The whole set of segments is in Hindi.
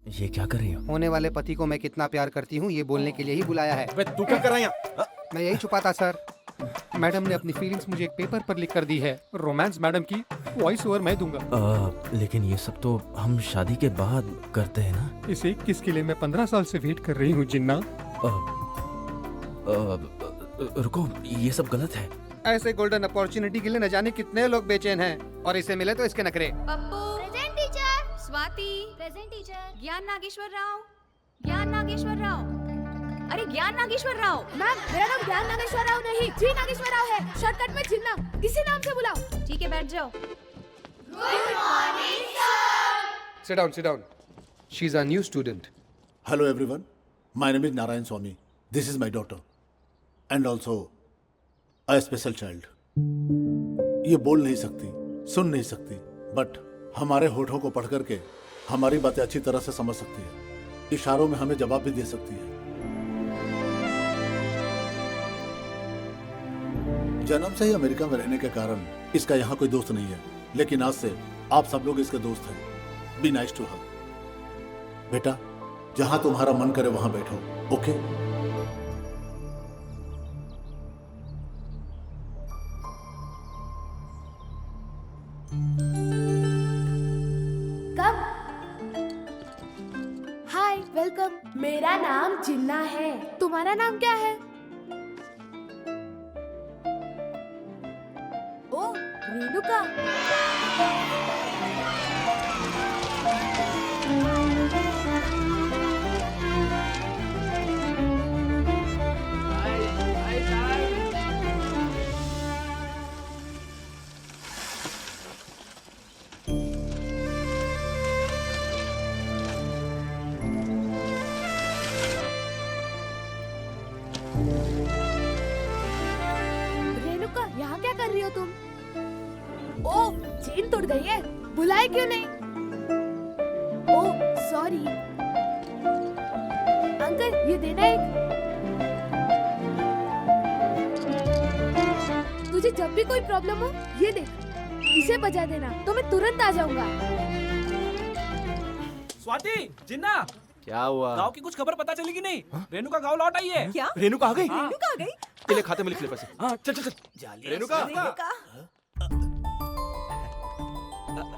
ये क्या कर रही हो? होने वाले पति को मैं कितना प्यार करती हूँ ये बोलने के लिए ही बुलाया है। अबे तू क्या कर रहा है यहाँ? मैं यही छुपाता सर। मैडम ने अपनी फीलिंग्स मुझे एक पेपर पर लिख कर दी है। रोमांस मैडम की वॉइस ओवर मैं दूंगा। लेकिन ये सब तो हम शादी के बाद करते हैं ना। इस 21 के लिए मैं 15 साल से वेट कर रही हूँ जिन्ना। रुको, ये सब गलत है। ऐसे गोल्डन अपॉर्चुनिटी के लिए न जाने कितने लोग बेचैन हैं और इसे मिले तो इसके नखरे। Pappu present teacher. Swati present teacher. ज्ञान नागेश्वर राव ज्ञान नागेश्वर राव अरे ज्ञान नागेश्वर राव। मैम मेरा नाम ज्ञान नागेश्वर राव नहीं जी नागेश्वर राव है। शॉर्टकट में जिन्ना इसी नाम से बुलाओ। ठीक है, बैठ जाओ। Sit down, sit down. She's our new student. Hello everyone, my name is Narayan Swami. This is my daughter and also a special child. ये बोल नहीं सकती, सुन नहीं सकती, बट हमारे होठों को पढ़ करके हमारी बातें अच्छी तरह से समझ सकती है। इशारों में हमें जवाब भी दे सकती है। जन्म से ही अमेरिका में रहने के कारण इसका यहाँ कोई दोस्त नहीं है, लेकिन आज से आप सब लोग इसके दोस्त हैं। Be nice to her. बेटा, जहां तुम्हारा मन करे वहां बैठो, ओके? कब? Hi, welcome. मेरा नाम जिन्ना है। तुम्हारा नाम क्या है? ओ, रेणुका। रेणुका, यहाँ क्या कर रही हो तुम? ओ, चेन टूट गई है। बुलाए क्यों नहीं? ओ, सॉरी। अंकल, ये देना एक। तुझे जब भी कोई प्रॉब्लम हो, ये देख, इसे बजा देना तो मैं तुरंत आ जाऊंगा। स्वाति, जिन्ना, क्या हुआ? गांव की कुछ खबर पता चली कि नहीं? रेणुका गांव लौट आई है। क्या? रेणुका आ गई? रेणुका आ गई? तेरे खाते में लिख ले पैसे। हाँ, चल चल चल। रेणुका? रेणुका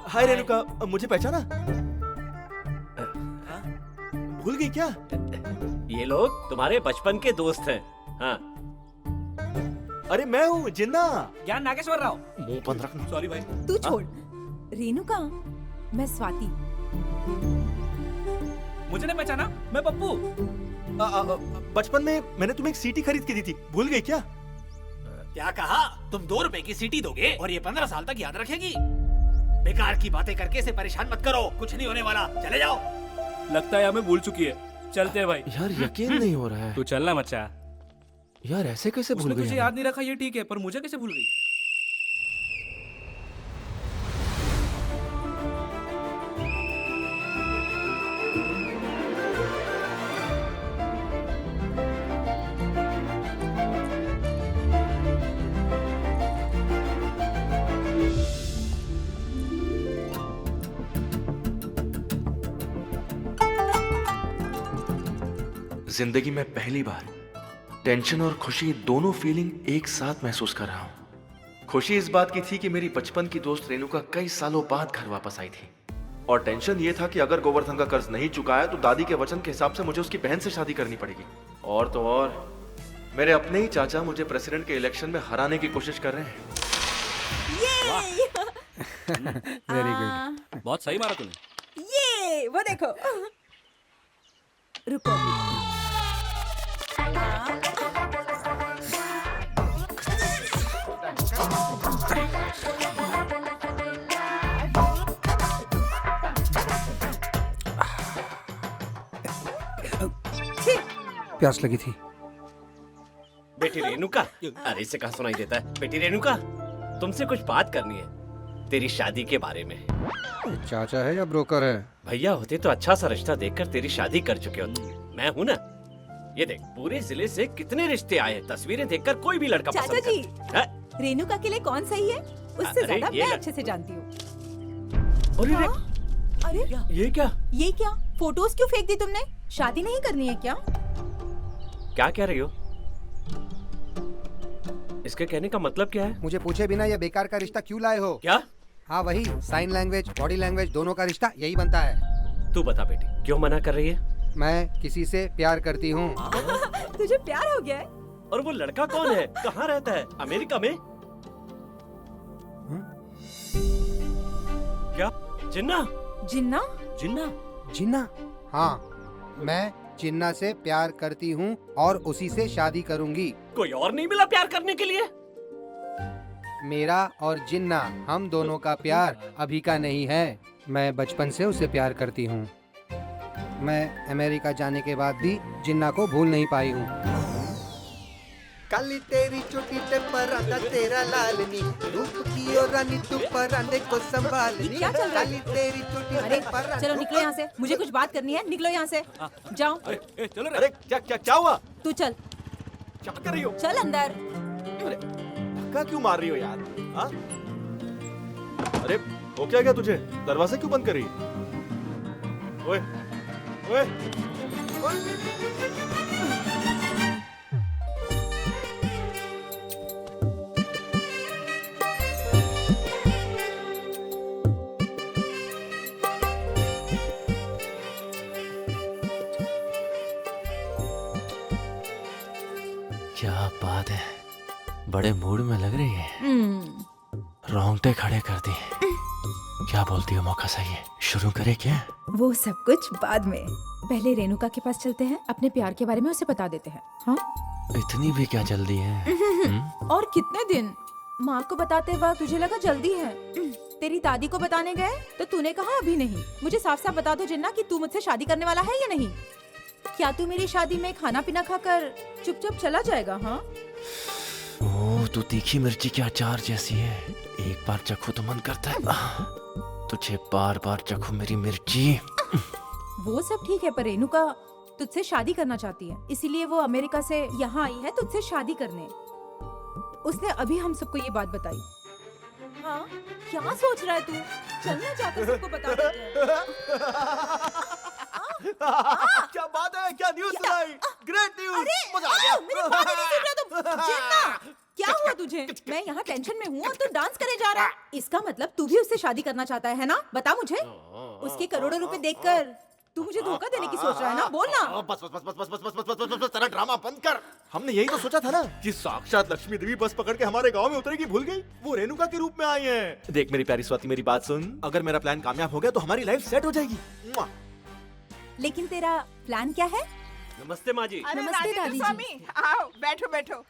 हाय रेणुका, मुझे पहचाना? भूल गई क्या? ये लोग तुम्हारे बचपन के दोस्त हैं। हाँ, अरे मैं हूँ जिन्ना। ज्ञान नागेश्वर राव। मुंह बंद रख। सॉरी भाई। तू छोड़। रेणुका, मैं स्वाति। मुझे नहीं पहचाना? मैं पप्पू। बचपन में मैंने तुम्हें एक सीटी खरीद के दी थी, भूल गई क्या? क्या कहा? तुम 2 रुपए की सीटी दोगे और ये 15 साल तक याद रखेगी? बेकार की बातें करके इसे परेशान मत करो, कुछ नहीं होने वाला। चले जाओ। लगता है हमें भूल चुकी है। चलते हैं भाई। यार यकीन नहीं हो रहा है। तू चलना मच्चा। यार ऐसे कैसे भूल उसने गई? तुझे याद नहीं रखा ये ठीक है, पर मुझे कैसे भूल गई? जिंदगी में पहली बार टेंशन और खुशी दोनों फीलिंग एक साथ महसूस कर रहा हूं। खुशी इस बात की थी कि मेरी बचपन की दोस्त रेणुका कई सालों बाद घर वापस आई थी, और टेंशन ये था कि अगर गोवर्धन का कर्ज नहीं चुकाया तो दादी के वचन के हिसाब से मुझे उसकी बहन से शादी करनी पड़ेगी। और तो और मेरे अपने ही चाचा मुझे प्रेसिडेंट के इलेक्शन में हराने की कोशिश कर रहे हैं। Very good. बहुत सही मारा तूने। ये वो देखो। रुको। प्यास लगी थी। बेटी रेणुका। अरे इसे कहाँ सुनाई देता है? बेटी रेणुका, तुमसे कुछ बात करनी है, तेरी शादी के बारे में। चाचा है या ब्रोकर है? भैया होते तो अच्छा सा रिश्ता देखकर तेरी शादी कर चुके होते। मैं हूँ ना। ये देख, पूरे जिले से कितने रिश्ते आए हैं। तस्वीरें देखकर कोई भी लड़का चाचा पसंद जी, करता है। रेणुका के लिए कौन सही है उससे अरे ज्यादा ये मैं लग- अच्छे से जानती हूँ। अरे हाँ? अरे ये क्या? ये क्या? फोटोज क्यों फेंक दी तुमने? शादी नहीं करनी है क्या? क्या कह रही हो? इसके कहने का मतलब क्या है? मुझे पूछे बिना ये बेकार का रिश्ता क्यों लाए हो? क्या? हाँ वही, साइन लैंग्वेज, बॉडी लैंग्वेज दोनों का रिश्ता यही बनता है। तू बता बेटी, क्यों मना कर रही है? मैं किसी से प्यार करती हूँ। तुझे प्यार हो गया है? और वो लड़का कौन है? कहाँ रहता है? अमेरिका में? क्या? जिन्ना? जिन्ना? जिन्ना? जिन्ना? हाँ, मैं जिन्ना से प्यार करती हूँ और उसी से शादी करूँगी। कोई और नहीं मिला प्यार करने के लिए? मेरा और जिन्ना, हम दोनों का प्यार अभी का नहीं है। मैं बचपन से उसे प्यार करती हूँ। मैं अमेरिका जाने के बाद भी जिन्ना को भूल नहीं पाई हूँ। काली तेरी चोटी पे परांदा तेरा लालनी, रूप की और रानी तू परांदे को संभालनी। ये क्या चल रहा है? काली तेरी चोटी अरे पे परांदा। चलो निकलो यहाँ से, मुझे कुछ बात करनी है। निकलो यहाँ से, जाओ। चलो अरे क्या हुआ? तू चल, क्या कर रही हो? चल अंदर। धक्का क्यों मार रही हो यार? हाँ? अरे हो क्या तुझे? दरवाजा क्यों बंद कर रही है? ओए ओए क्या बात है, बड़े मूड में लग रही है। रोंगटे खड़े कर दी। क्या बोलती हो? मौका सही है, शुरू करे क्या? वो सब कुछ बाद में, पहले रेणुका के पास चलते हैं, अपने प्यार के बारे में उसे बता देते हैं। हाँ? इतनी भी क्या जल्दी है? और कितने दिन? माँ को बताते वक्त तुझे लगा जल्दी है। तेरी दादी को बताने गए तो तूने कहा अभी नहीं। मुझे साफ साफ बता दो जिन्ना कि तू मुझसे शादी करने वाला है या नहीं। क्या तू मेरी शादी में खाना पीना खाकर चुपचाप चला जाएगा? हाँ? ओह, तू तीखी मिर्ची के अचार जैसी है। एक बार चखो तो मन करता है तुझे बार बार चखो मेरी मिर्ची। वो सब ठीक है, पर रेणुका तुझसे शादी करना चाहती है, इसीलिए वो अमेरिका से यहाँ आई है तुझसे शादी करने। उसने अभी हम सबको ये बात बताई। हाँ? क्या सोच रहा है तू? चलना जाकर सबको बता देते हैं। क्या बात है? क्या न्यूज़ सुनाई? Great news! मजा आ गया। मेरी बात नहीं सुन रहा तुम? जिन्ना, क्या हुआ तुझे? मैं यहाँ टेंशन में हूँ और तू डांस करे जा रहा है। इसका मतलब तू भी उससे शादी करना चाहता है ना? बता मुझे। उसके करोड़ों रुपए देखकर तू मुझे धोखा देने की सोच रहा है ना? बोल ना। बस बस बस बस बस बस बस बस बस बस तेरा ड्रामा बंद कर। हमने यही तो सोचा था ना कि साक्षात लक्ष्मी देवी बस पकड़ के हमारे गांव में उतरेगी, भूल गई? वो रेणुका के रूप में आई है। देख मेरी प्यारी स्वाति, मेरी बात सुन। अगर मेरा प्लान कामयाब हो गया तो हमारी लाइफ सेट हो जाएगी। लेकिन तेरा प्लान क्या है? नमस्ते माँ जी। अरे नमस्ते राजेंद्र दादी जी। स्वामी, आओ बैठो बैठो।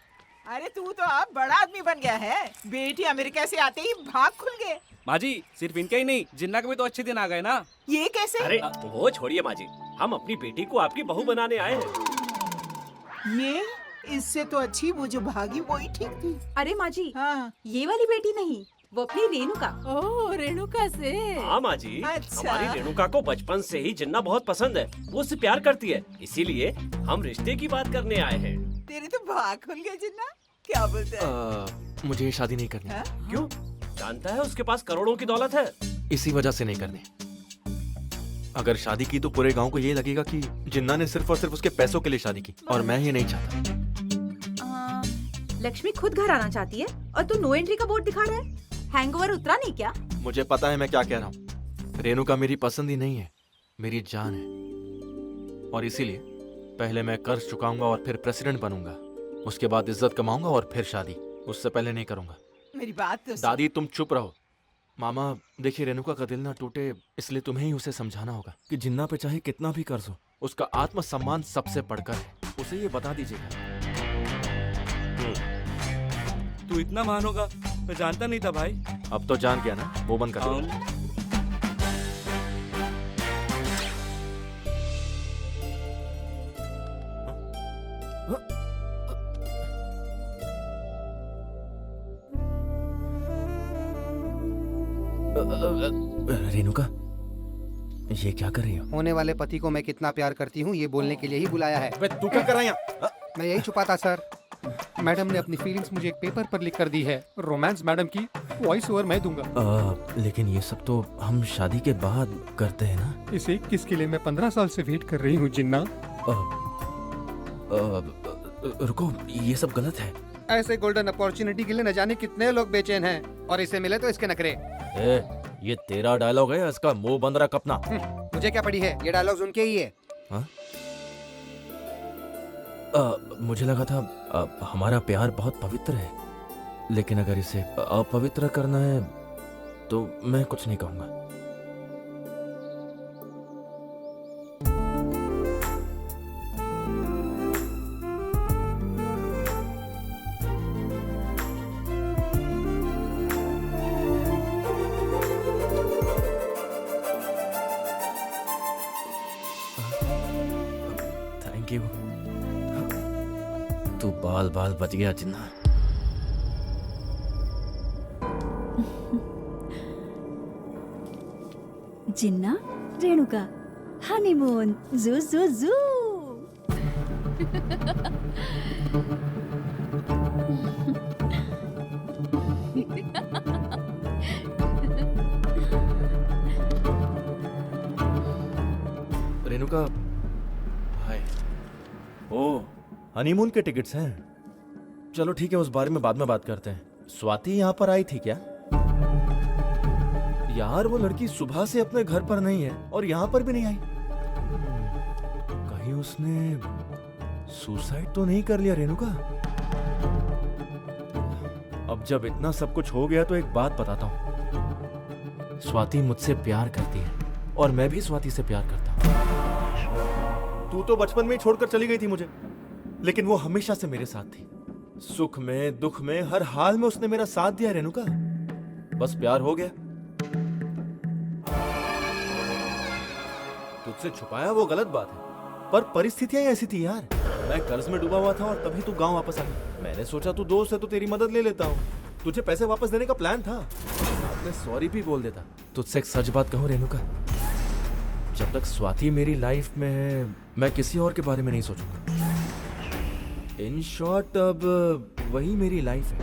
अरे तू तो अब बड़ा आदमी बन गया है। बेटी अमेरिका से आते ही भाग खुल गए। माँ जी, सिर्फ इनके ही नहीं, जिन्ना के भी तो अच्छे दिन आ गए ना। ये कैसे? अरे वो छोड़िए माँ जी, हम अपनी बेटी को आपकी बहू बनाने आए हैं। ये इससे तो अच्छी वो जो भागी वो ही ठीक थी। अरे माँ जी, हाँ। ये वाली बेटी नहीं, वो अपनी रेणुका। ओह, रेणुका से। हाँ माँ जी, अच्छा। हमारी रेणुका को बचपन से ही जिन्ना बहुत पसंद है। वो उससे प्यार करती है, इसीलिए हम रिश्ते की बात करने आए हैं। तेरे तो भाग खुल गए जिन्ना। क्या बोलते हैं? मुझे ये शादी नहीं करनी। हाँ? क्यों? जानता है उसके पास करोड़ों की दौलत है। इसी वजह से नहीं करनी। अगर शादी की तो पूरे गांव को ये लगेगा कि जिन्ना ने सिर्फ और सिर्फ उसके पैसों के लिए शादी की, और मैं ये नहीं चाहता। लक्ष्मी खुद घर आना चाहती है और तू नो एंट्री का बोर्ड दिखा रहा है। हैंगओवर उतरा नहीं क्या? मुझे पता है मैं क्या कह रहा हूँ। रेणुका मेरी पसंद ही नहीं है, मेरी जान है। और इसीलिए पहले मैं कर्ज चुकाऊंगा और फिर प्रेसिडेंट बनूंगा। उसके बाद इज्जत कमाऊंगा और फिर शादी। उससे पहले नहीं करूंगा। मेरी बात तो सुन। दादी तुम चुप रहो। मामा देखिए, रेणुका का दिल ना टूटे इसलिए तुम्हें ही उसे समझाना होगा कि जिन्ना पे चाहे कितना भी कर्ज हो, उसका आत्मसम्मान सबसे बढ़कर है। उसे ये बता दीजिएगा। तू इतना महान होगा मैं जानता नहीं था भाई। अब तो जान गया ना, वो बंद कर। रेणुका, ये क्या कर रही हो? होने वाले पति को मैं कितना प्यार करती हूँ ये बोलने के लिए ही बुलाया है। तू क्या कर रहा है यहाँ? मैं यही छुपा था सर। मैडम ने अपनी फीलिंग्स मुझे एक पेपर पर लिख कर दी है। रोमांस मैडम की वॉइस ओवर मैं दूंगा। लेकिन ये सब तो हम शादी के बाद करते हैं ना। इस 21 के लिए मैं 15 साल से वेट कर रही हूँ जिन्ना। रुको, ये सब गलत है। ऐसे गोल्डन अपॉर्चुनिटी के लिए न जाने कितने लोग बेचैन हैं और इसे मिले तो इसके नखरे। ये तेरा डायलॉग है, इसका मुंह बंद रख अपना। मुझे क्या पड़ी है, ये डायलॉग्स उनके ही है। हाँ? मुझे लगा था हमारा प्यार बहुत पवित्र है, लेकिन अगर इसे अपवित्र करना है तो मैं कुछ नहीं कहूंगा। Thank you. तू बाल बाल बच गया जिन्ना। जिन्ना, रेणुका, हनीमून, जू जू जू। रेणुका, हाय। ओ, हनीमून के टिकट्स हैं। चलो ठीक है, उस बारे में बाद में बात करते हैं। स्वाति यहाँ पर आई थी क्या? यार वो लड़की सुबह से अपने घर पर नहीं है और यहाँ पर भी नहीं आई। कहीं उसने सुसाइड तो नहीं कर लिया रेणुका? अब जब इतना सब कुछ हो गया तो एक बात बताता हूँ। स्वाति मुझसे प्यार करती है और मैं भी स्वाति से प्यार करता हूँ। तू तो बचपन में ही छोड़कर चली गई थी मुझे, लेकिन वो हमेशा से मेरे साथ थी। सुख में दुख में हर हाल में उसने मेरा साथ दिया रेणुका। बस प्यार हो गया। तुझसे छुपाया वो गलत बात है, पर परिस्थितियां ही ऐसी थी यार। मैं कर्ज में डूबा हुआ था और तभी तू गांव वापस आ गई। मैंने सोचा तू दोस्त है तो तेरी मदद ले लेता हूँ। तुझे पैसे वापस देने का प्लान था, मैं सॉरी भी बोल देता। तुझसे एक सच बात कहूँ रेणुका, जब तक स्वाति मेरी लाइफ में है मैं किसी और के बारे में नहीं सोचूंगा। इन शॉर्ट अब वही मेरी लाइफ है।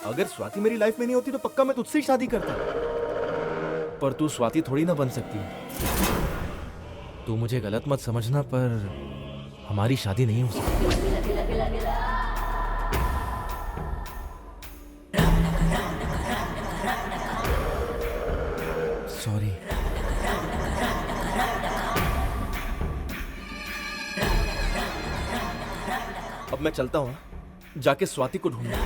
अगर स्वाति मेरी लाइफ में नहीं होती तो पक्का मैं तुझसे ही शादी करता। पर तू स्वाति थोड़ी ना बन सकती है। तू मुझे गलत मत समझना, पर हमारी शादी नहीं हो सकती। सॉरी। अब मैं चलता हूँ, जाके स्वाति को ढूंढूंगा।